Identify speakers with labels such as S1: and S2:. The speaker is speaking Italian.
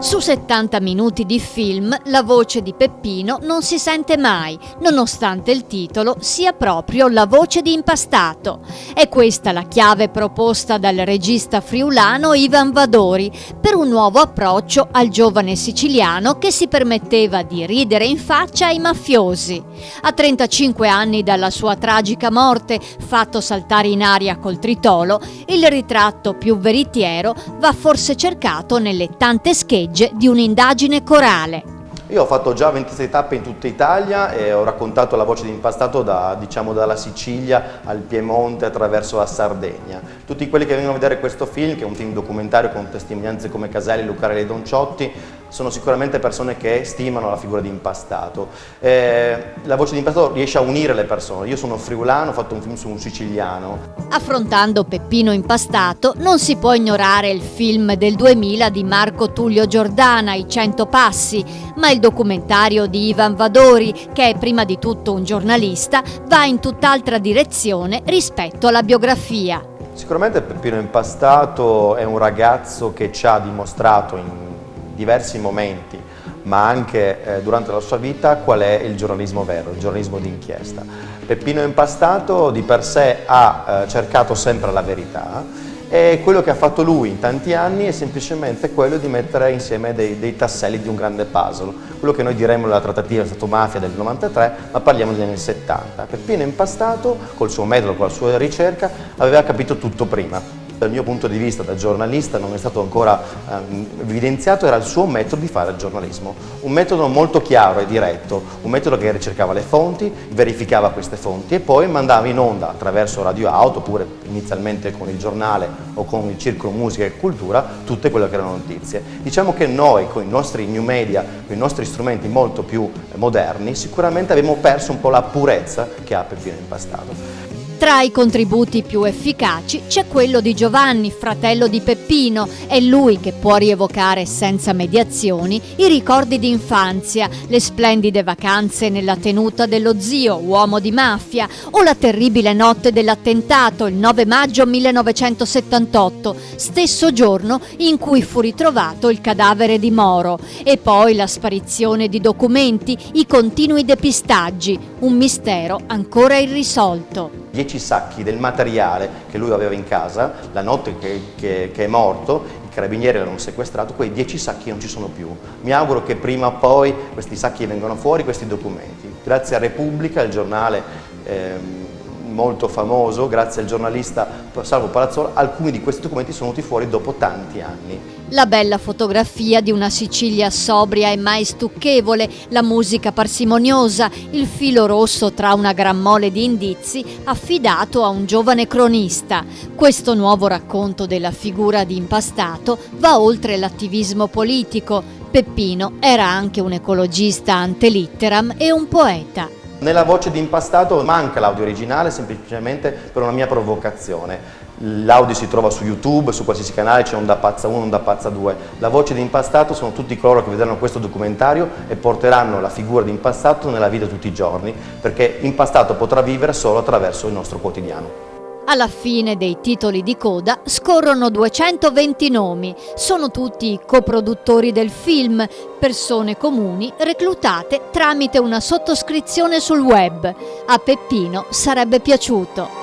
S1: Su 70 minuti di film la voce di Peppino non si sente mai, nonostante il titolo sia proprio La voce di Impastato. È questa la chiave proposta dal regista friulano Ivan Vadori per un nuovo approccio al giovane siciliano che si permetteva di ridere in faccia ai mafiosi. A 35 anni dalla sua tragica morte, fatto saltare in aria col tritolo, il ritratto più veritiero va forse cercato nelle tante schegge di un'indagine corale.
S2: Io ho fatto già 26 tappe in tutta Italia e ho raccontato La voce di Impastato dalla Sicilia al Piemonte attraverso la Sardegna. Tutti quelli che vengono a vedere questo film, che è un film documentario con testimonianze come Caselli, Lucarelli e Don Ciotti, sono sicuramente persone che stimano la figura di Impastato. La voce di Impastato riesce a unire le persone. Io sono friulano, ho fatto un film su un siciliano.
S1: Affrontando Peppino Impastato non si può ignorare il film del 2000 di Marco Tullio Giordana, I 100 passi, ma il documentario di Ivan Vadori, che è prima di tutto un giornalista, va in tutt'altra direzione rispetto alla biografia.
S2: Sicuramente Peppino Impastato è un ragazzo che ci ha dimostrato in diversi momenti, ma anche durante la sua vita, qual è il giornalismo vero, il giornalismo d'inchiesta. Peppino Impastato di per sé ha cercato sempre la verità e quello che ha fatto lui in tanti anni è semplicemente quello di mettere insieme dei tasselli di un grande puzzle. Quello che noi diremmo la trattativa Stato-mafia del 93, ma parliamo degli anni 70. Peppino Impastato, col suo metodo, con la sua ricerca, aveva capito tutto prima. Dal mio punto di vista da giornalista non è stato ancora evidenziato, era il suo metodo di fare il giornalismo, un metodo molto chiaro e diretto, un metodo che ricercava le fonti, verificava queste fonti e poi mandava in onda attraverso Radio Auto oppure inizialmente con il giornale o con il Circolo Musica e Cultura tutte quelle che erano notizie. Diciamo che noi con i nostri new media, con i nostri strumenti molto più moderni, sicuramente abbiamo perso un po' la purezza che ha Peppino Impastato.
S1: Tra i contributi più efficaci c'è quello di Giovanni, fratello di Peppino. È lui che può rievocare senza mediazioni i ricordi di infanzia, le splendide vacanze nella tenuta dello zio, uomo di mafia, o la terribile notte dell'attentato, il 9 maggio 1978, stesso giorno in cui fu ritrovato il cadavere di Moro, e poi la sparizione di documenti, i continui depistaggi, un mistero ancora irrisolto.
S2: 10 sacchi del materiale che lui aveva in casa, la notte che è morto, i carabinieri l'hanno sequestrato, quei 10 sacchi non ci sono più. Mi auguro che prima o poi questi sacchi vengano fuori, questi documenti. Grazie a Repubblica, il giornale molto famoso, grazie al giornalista Salvo Palazzolo, alcuni di questi documenti sono venuti fuori dopo tanti anni.
S1: La bella fotografia di una Sicilia sobria e mai stucchevole, la musica parsimoniosa, il filo rosso tra una gran mole di indizi affidato a un giovane cronista. Questo nuovo racconto della figura di Impastato va oltre l'attivismo politico. Peppino era anche un ecologista ante litteram e un poeta.
S2: Nella voce di Impastato manca l'audio originale semplicemente per una mia provocazione. L'audio si trova su YouTube, su qualsiasi canale, c'è Onda Pazza 1, Onda Pazza 2. La voce di Impastato sono tutti coloro che vedranno questo documentario e porteranno la figura di Impastato nella vita tutti i giorni, perché Impastato potrà vivere solo attraverso il nostro quotidiano.
S1: Alla fine dei titoli di coda scorrono 220 nomi, sono tutti coproduttori del film, persone comuni reclutate tramite una sottoscrizione sul web. A Peppino sarebbe piaciuto.